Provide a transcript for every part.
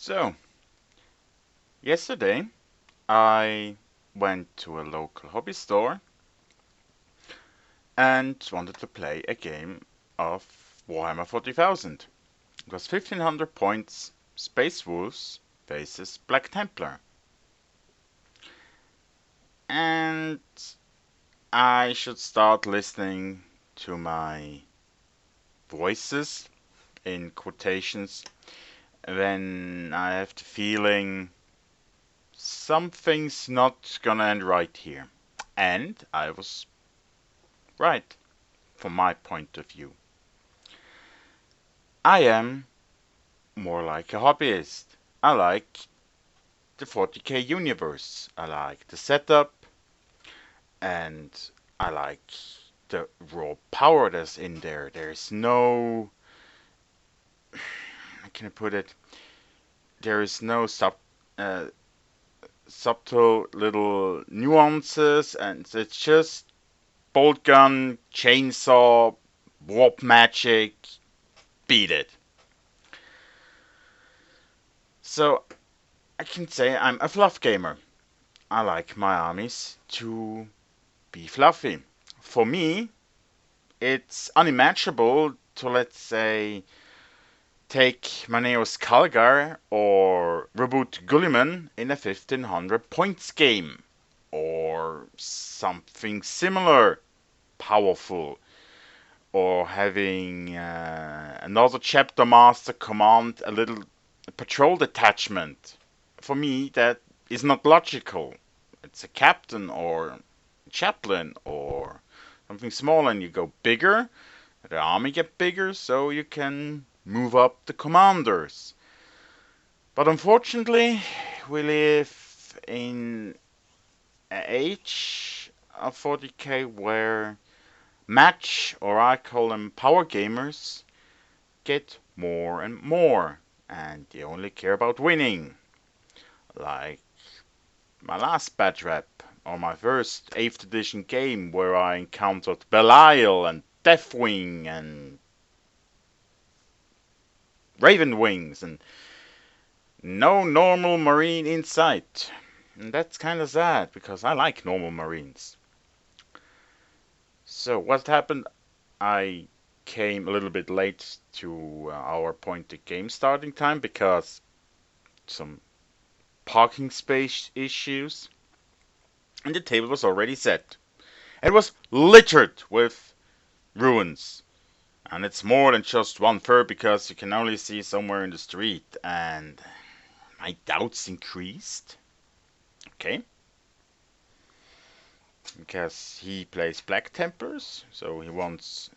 So, yesterday I went to a local hobby store and wanted to play a game of Warhammer 40,000. It was 1500 points, Space Wolves versus Black Templar. And I should start listening to my voices in quotations when I have the feeling something's not gonna end right here. And I was right, from my point of view. I am more like a hobbyist. I like the 40k universe. I like the setup, and I like the raw power that's in there. There's no, how can I put it? There is no uh, subtle little nuances, and it's just bolt gun, chainsaw, warp magic, beat it. So I can say I'm a fluff gamer. I like my armies to be fluffy. For me, it's unimaginable to, let's say, take Maneos Kalgar or reboot Gulliman in a 1500 points game. Or something similar, powerful. Or having another chapter master command a little patrol detachment. For me, that is not logical. It's a captain or chaplain or something small, and you go bigger, the army get bigger, so you can move up the commanders. But unfortunately, we live in an age of 40k where match, or I call them power gamers, get more and more, and they only care about winning. Like my last badge rep, or my first 8th edition game where I encountered Belial and Deathwing and Ravenwings and no normal marine in sight. And that's kind of sad because I like normal marines. So what happened? I came a little bit late to our appointed game starting time because some parking space issues, and the table was already set. It was littered with ruins, and it's more than just one third because you can only see somewhere in the street, and my doubts increased. Okay. Because he plays Black Templars, so he wants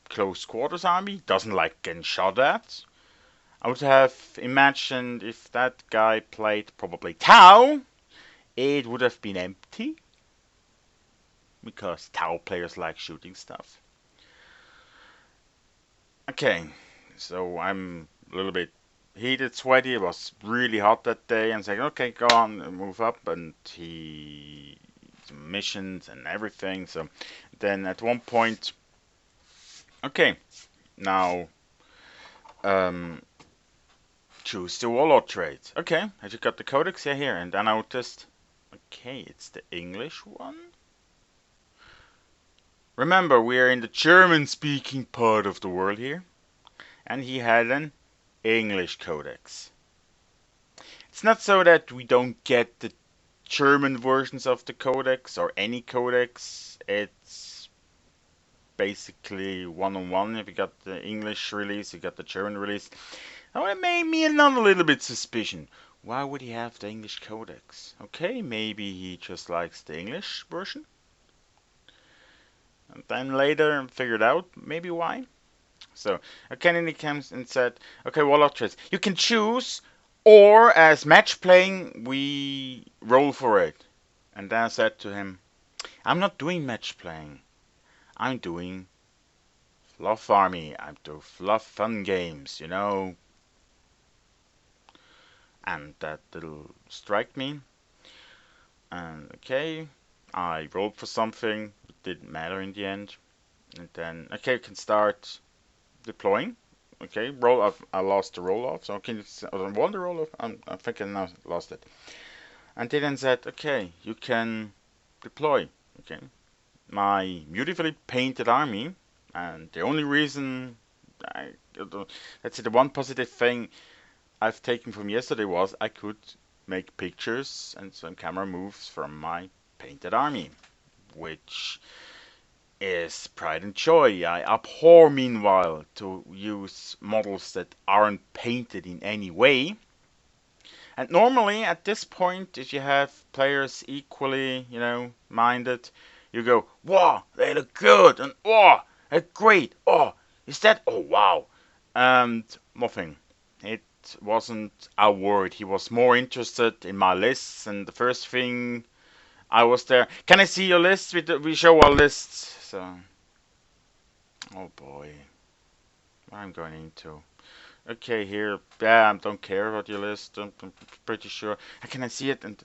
close quarters army, doesn't like getting shot at. I would have imagined if that guy played probably Tau, it would have been empty. Because Tau players like shooting stuff. Okay, so I'm a little bit heated, sweaty. It was really hot that day, and saying, okay, go on, move up, and he missions and everything. So then at one point, okay, now choose the warlord trait. Okay, I just got the codex here, and then I noticed, okay, it's the English one. Remember, we are in the German-speaking part of the world here, and he had an English codex. It's not so that we don't get the German versions of the codex or any codex. It's basically one-on-one. If you got the English release, you got the German release. Now it made me another little bit suspicion. Why would he have the English codex? Okay, maybe he just likes the English version. And then later figured out maybe why. So Kennedy comes and said, okay, warlock traits. You can choose, or as match playing, we roll for it. And then I said to him, I'm not doing match playing. I'm doing fluff army. I'm doing fluff fun games, you know. And that little strike me. And okay, I rolled for something. It didn't matter in the end. And then, okay, you can start deploying. Okay, roll off. I lost the roll off. So can you won the roll off? I think I now lost it. And they then said, okay, you can deploy. Okay, my beautifully painted army, and the only reason let's say the one positive thing I've taken from yesterday was I could make pictures and some camera moves from my painted army, which is pride and joy. I abhor, meanwhile, to use models that aren't painted in any way. And normally, at this point, if you have players equally, minded, you go, "Wow, they look good," and "Wow, they're great." "Oh, is that? Oh, wow!" And nothing. It wasn't a word. He was more interested in my lists, and the first thing I was there. Can I see your list? We show our lists. So, oh boy, what I'm going into. Okay, here. Yeah, I don't care about your list. I'm pretty sure. Can I see it? And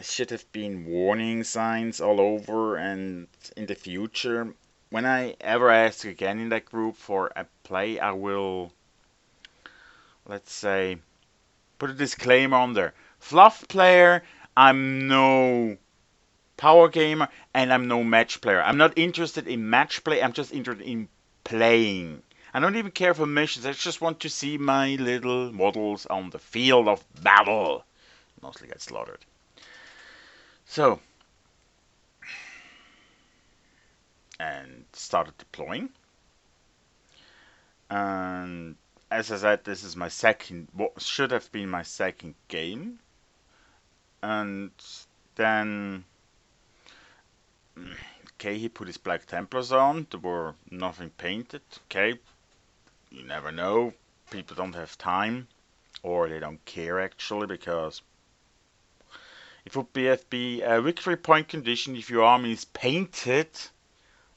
should have been warning signs all over. And in the future, when I ever ask again in that group for a play, I will, let's say, put a disclaimer on there. Fluff player. I'm no power gamer, and I'm no match player. I'm not interested in match play. I'm just interested in playing. I don't even care for missions. I just want to see my little models on the field of battle. Mostly get slaughtered. So, and started deploying. And as I said, this is my second, what should have been my second game. And then, okay, he put his Black Templars on. There were nothing painted. Okay, you never know. People don't have time, or they don't care actually, because it would be a victory point condition if your army is painted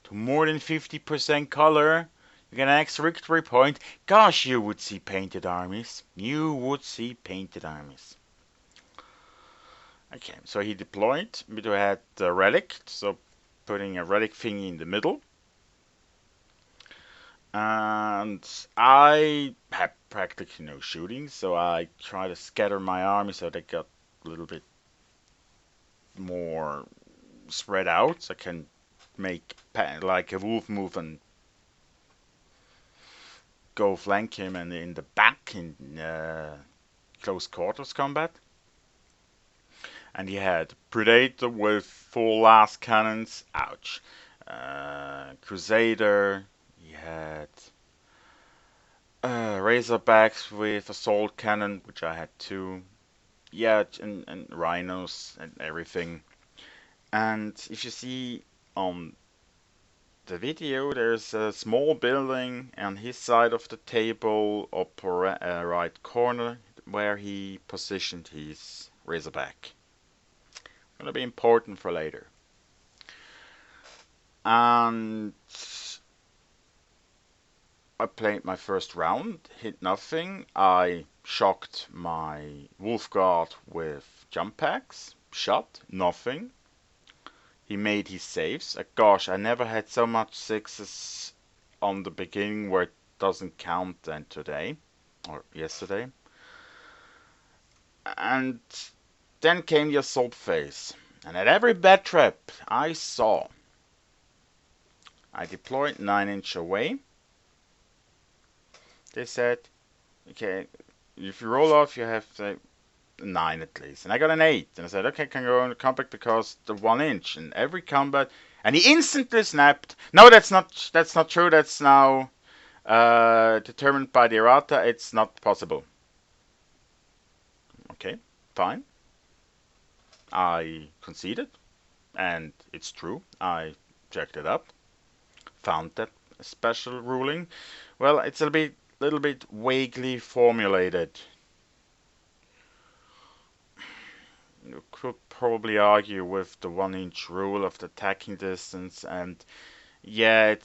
to more than 50% color. You get an extra victory point. Gosh, you would see painted armies. You would see painted armies. Okay, so he deployed. We had the relic, so putting a relic thingy in the middle. And I had practically no shooting, so I tried to scatter my army so they got a little bit more spread out. So I can make like a wolf move and go flank him and in the back in close quarters combat. And he had Predator with 4 last cannons. Ouch. Crusader. He had Razorbacks with assault cannon, which I had 2. Yeah, and rhinos and everything. And if you see on the video, there's a small building on his side of the table, upper right corner, where he positioned his Razorback. Gonna be important for later. And I played my first round, hit nothing. I shocked my Wolf Guard with jump packs, shot, nothing. He made his saves. Gosh, I never had so much sixes on the beginning where it doesn't count than today, or yesterday. And then came the assault phase. And at every bat trap I saw, I deployed 9-inch away. They said, okay, if you roll off, you have say 9 at least. And I got an 8. And I said, okay, can go on the combat because the 1-inch. And every combat, and he instantly snapped. No, that's not true. That's now determined by the errata. It's not possible. Okay, fine. I conceded, and it's true. I checked it up, found that special ruling. Well, it's a little bit vaguely formulated. You could probably argue with the 1-inch rule of the attacking distance, and yeah,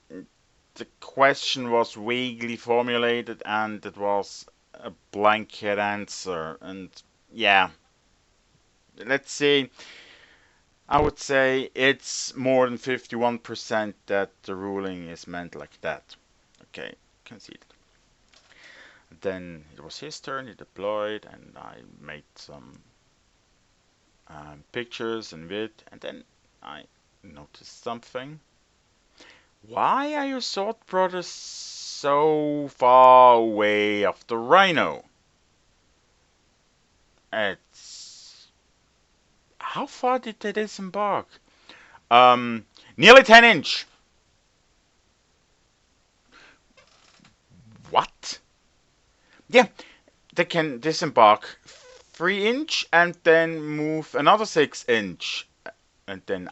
the question was vaguely formulated, and it was a blanket answer, and yeah, let's see. I would say it's more than 51% that the ruling is meant like that. Okay, conceded. Then it was his turn, he deployed, and I made some pictures and vid, and then I noticed something. Why are your sword brothers so far away of the rhino? It's... How far did they disembark? Nearly 10 inch. What? Yeah, they can disembark 3 inch and then move another 6 inch. And then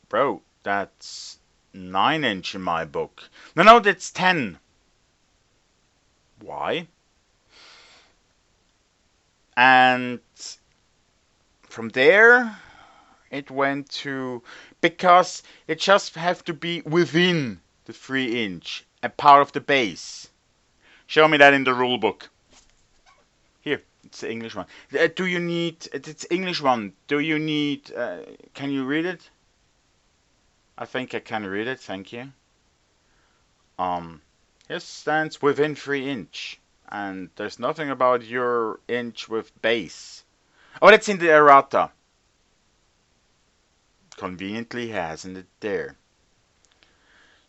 bro, that's 9 inch in my book. No, that's 10. Why? And from there, it went to, because it just have to be within the 3 inch, a part of the base. Show me that in the rule book. Here, it's the English one. Do you need? It's English one. Do you need? Can you read it? I think I can read it. Thank you. It stands within 3 inch, and there's nothing about your inch with base. Oh, that's in the errata. Conveniently hasn't it there.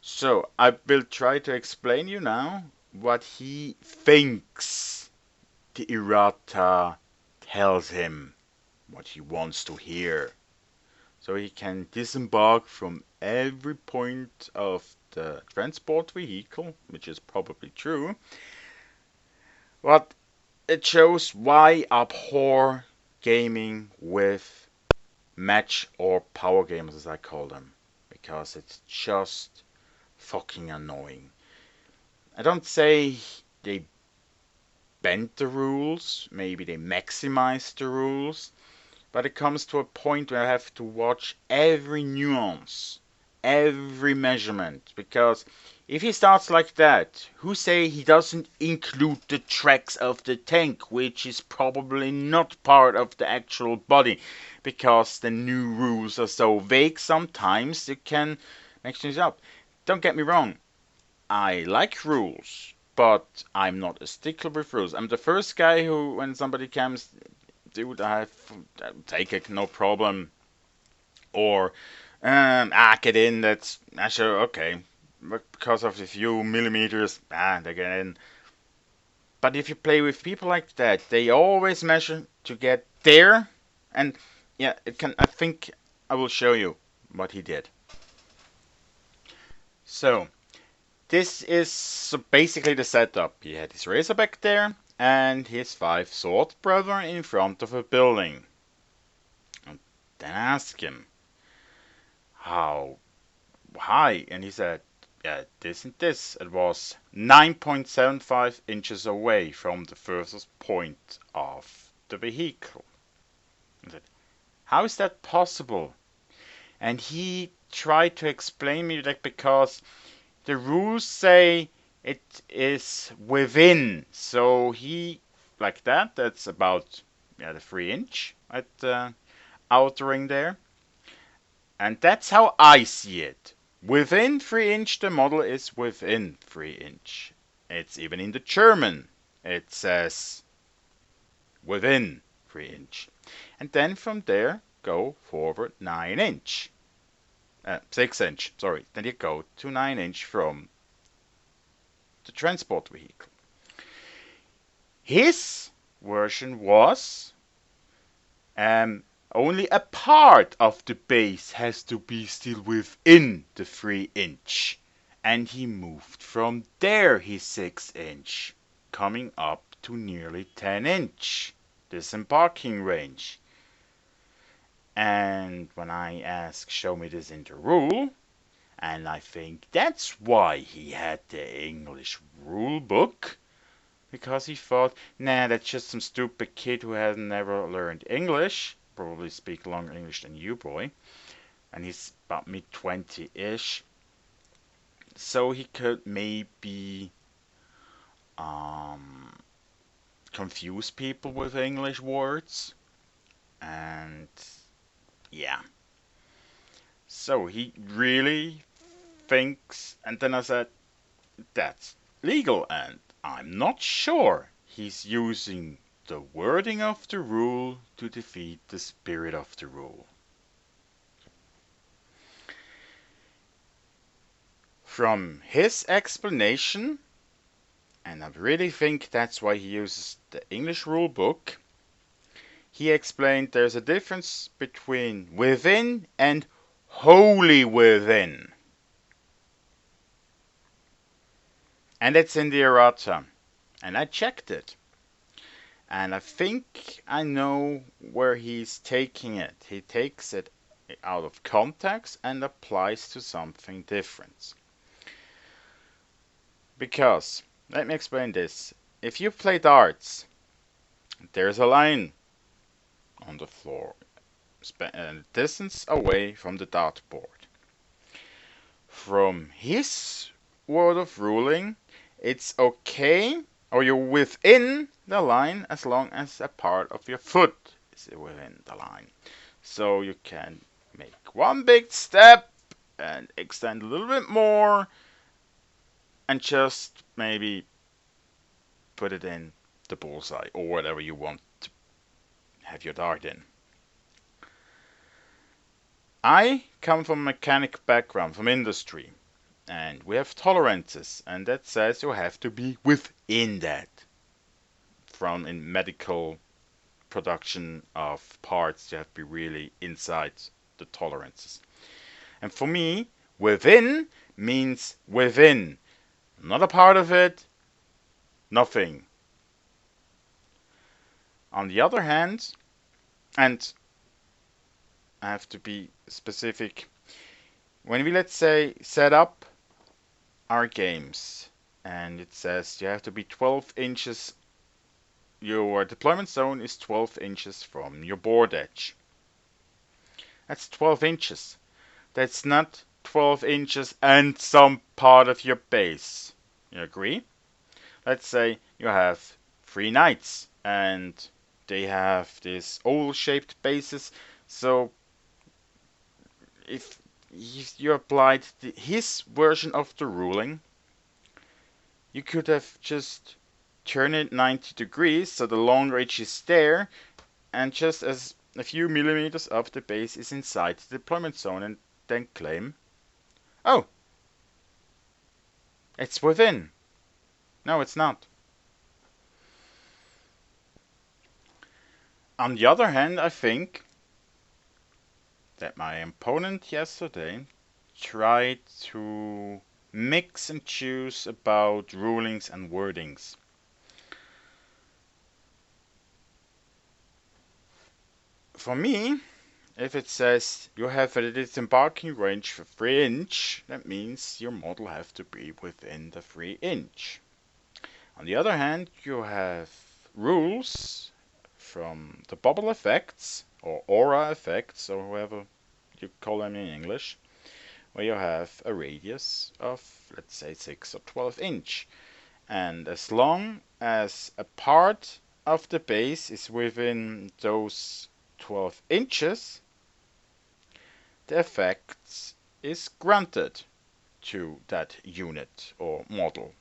So I will try to explain you now what he thinks the errata tells him, what he wants to hear. So he can disembark from every point of the transport vehicle, which is probably true. But it shows why I abhor gaming with match or power games, as I call them, because it's just fucking annoying. I don't say they bend the rules, maybe they maximize the rules, but it comes to a point where I have to watch every nuance, every measurement, because if he starts like that, who say he doesn't include the tracks of the tank, which is probably not part of the actual body, because the new rules are so vague sometimes you can make things up. Don't get me wrong, I like rules, but I'm not a stickler with rules. I'm the first guy who, when somebody comes, dude, I take it, no problem. Or, get in, that's, sure, okay. But because of a few millimeters, they get in. But if you play with people like that, they always measure to get there. And, yeah, it can, I think I will show you what he did. So, this is basically the setup. He had his razorback there, and his 5 sword brother in front of a building. And then I asked him, how high? And he said, yeah, this and this. It was 9.75 inches away from the furthest point of the vehicle. I said, how is that possible? And he tried to explain me that because the rules say it is within. So he, like that, that's about the 3 inch at the outer ring there. And that's how I see it. Within 3 inch, the model is within 3 inch. It's even in the German. It says within 3 inch. And then from there, go forward 9 inch. 6 inch, sorry. Then you go to 9 inch from the transport vehicle. His version was only a part of the base has to be still within the 3 inch. And he moved from there his 6 inch, coming up to nearly 10 inch disembarking range. And when I asked, show me this in the rule, and I think that's why he had the English rule book, because he thought, nah, that's just some stupid kid who has never learned English, probably speak longer English than you, boy, and he's about mid-20-ish, so he could maybe confuse people with English words, and Yeah. So he really thinks, and then I said, that's legal, and I'm not sure he's using the wording of the rule to defeat the spirit of the rule. From his explanation, and I really think that's why he uses the English rule book, he explained there's a difference between within and wholly within. And it's in the errata. And I checked it. And I think I know where he's taking it. He takes it out of context and applies to something different. Because, let me explain this. If you play darts, there's a line on the floor, a distance away from the dartboard. From his word of ruling, it's okay, or you're within the line as long as a part of your foot is within the line. So you can make one big step and extend a little bit more and just maybe put it in the bullseye or whatever you want to have your dart in. I come from a mechanic background, from industry, and we have tolerances, and that says you have to be within that. From in medical production of parts, you have to be really inside the tolerances. And for me, within means within. Not a part of it, nothing. On the other hand, and I have to be specific, when we, let's say, set up our games and it says you have to be 12 inches, your deployment zone is 12 inches from your board edge. That's 12 inches. That's not 12 inches and some part of your base. You agree? Let's say you have 3 knights and they have this oval-shaped bases. So if you applied his version of the ruling, you could have just turned it 90 degrees so the long range is there, and just as a few millimeters of the base is inside the deployment zone, and then claim, oh, it's within. No, it's not. On the other hand, I think that my opponent yesterday tried to mix and choose about rulings and wordings. For me, if it says you have a disembarking range for 3 inch, that means your model have to be within the 3 inch. On the other hand, you have rules from the bubble effects or aura effects or however you call them in English, where you have a radius of, let's say, 6 or 12 inch. And as long as a part of the base is within those 12 inches, the effect is granted to that unit or model.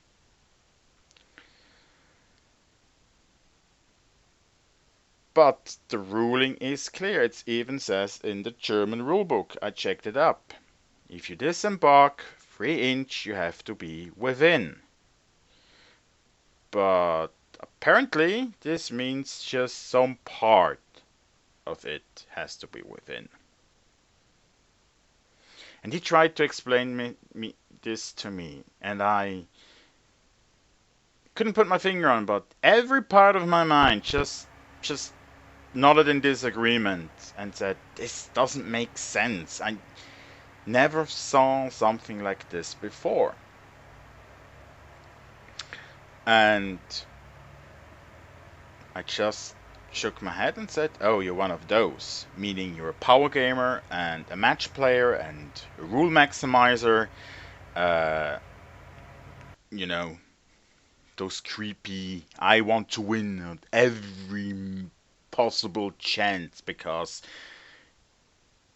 But the ruling is clear. It even says in the German rulebook. I checked it up. If you disembark 3 inch, you have to be within. But apparently, this means just some part of it has to be within. And he tried to explain this to me, and I couldn't put my finger on, but every part of my mind just nodded in disagreement and said, this doesn't make sense. I never saw something like this before. And I just shook my head and said, oh, you're one of those. Meaning you're a power gamer and a match player and a rule maximizer. You know, those creepy, I want to win at every possible chance because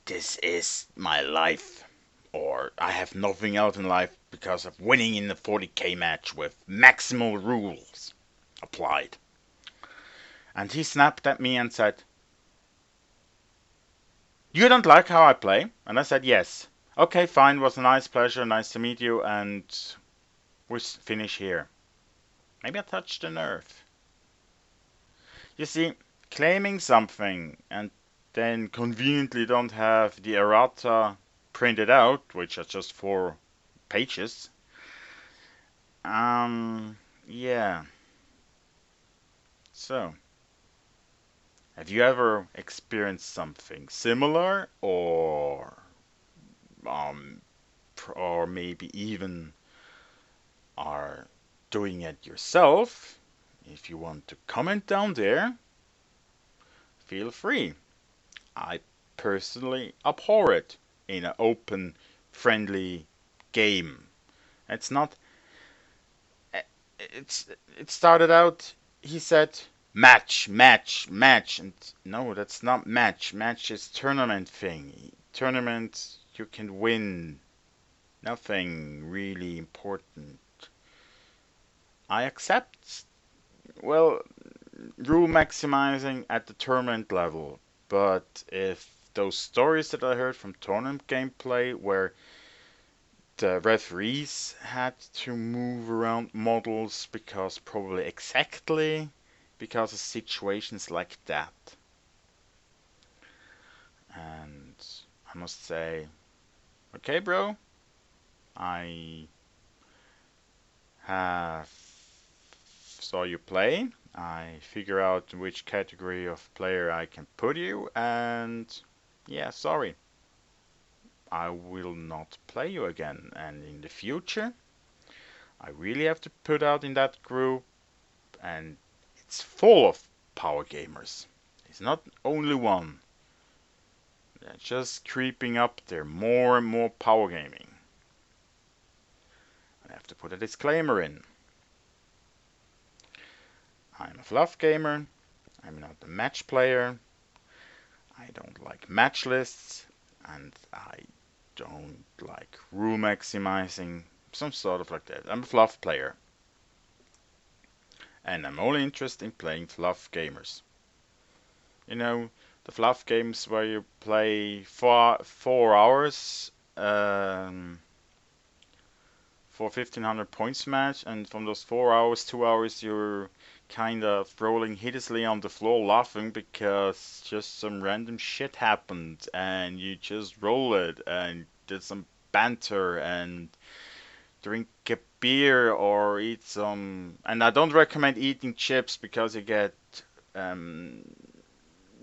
this is my life, or I have nothing else in life because of winning in the 40k match with maximal rules applied. And he snapped at me and said, "You don't like how I play?" And I said, "Yes." "Okay, fine, was a nice pleasure, nice to meet you, and we'll finish here." Maybe I touched a nerve. You see, claiming something and then conveniently don't have the errata printed out, which are just 4 pages. Yeah. So, have you ever experienced something similar, um, or maybe even are doing it yourself? If you want to comment down there, feel free. I personally abhor it in an open, friendly game. It's not. It's. It started out. He said, "Match, match, match," and no, that's not match. Match is tournament thing. Tournament, you can win. Nothing really important. I accept. Well, rule maximizing at the tournament level, but if those stories that I heard from tournament gameplay where the referees had to move around models because of situations like that. And I must say, okay, bro, I have saw you play. I figure out which category of player I can put you, and yeah, sorry. I will not play you again. And in the future, I really have to put out in that group, and it's full of power gamers. It's not only one. They're just creeping up there, more and more power gaming. I have to put a disclaimer in. I'm a fluff gamer. I'm not a match player. I don't like match lists, and I don't like rule maximizing, some sort of like that. I'm a fluff player, and I'm only interested in playing fluff gamers. You know, the fluff games where you play for 4 hours for 1500 points match, and from those 4 hours, 2 hours you're kind of rolling hideously on the floor laughing because just some random shit happened, and you just roll it and did some banter and drink a beer or eat some. And I don't recommend eating chips because you get um,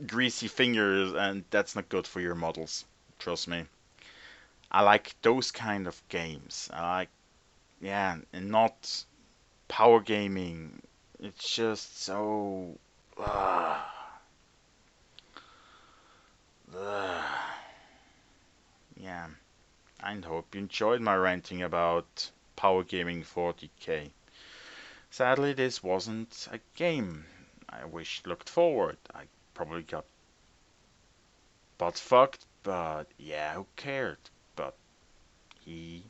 greasy fingers, and that's not good for your models. Trust me. I like those kind of games. I like, yeah, and not power gaming. It's just so. Uh, yeah, I hope you enjoyed my ranting about power gaming 40k. Sadly, this wasn't a game. I wish looked forward. I probably got butt fucked, but yeah, who cared? But he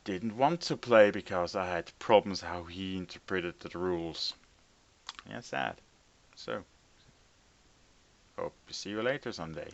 didn't want to play because I had problems how he interpreted the rules. Yeah, sad. So, hope to see you later someday.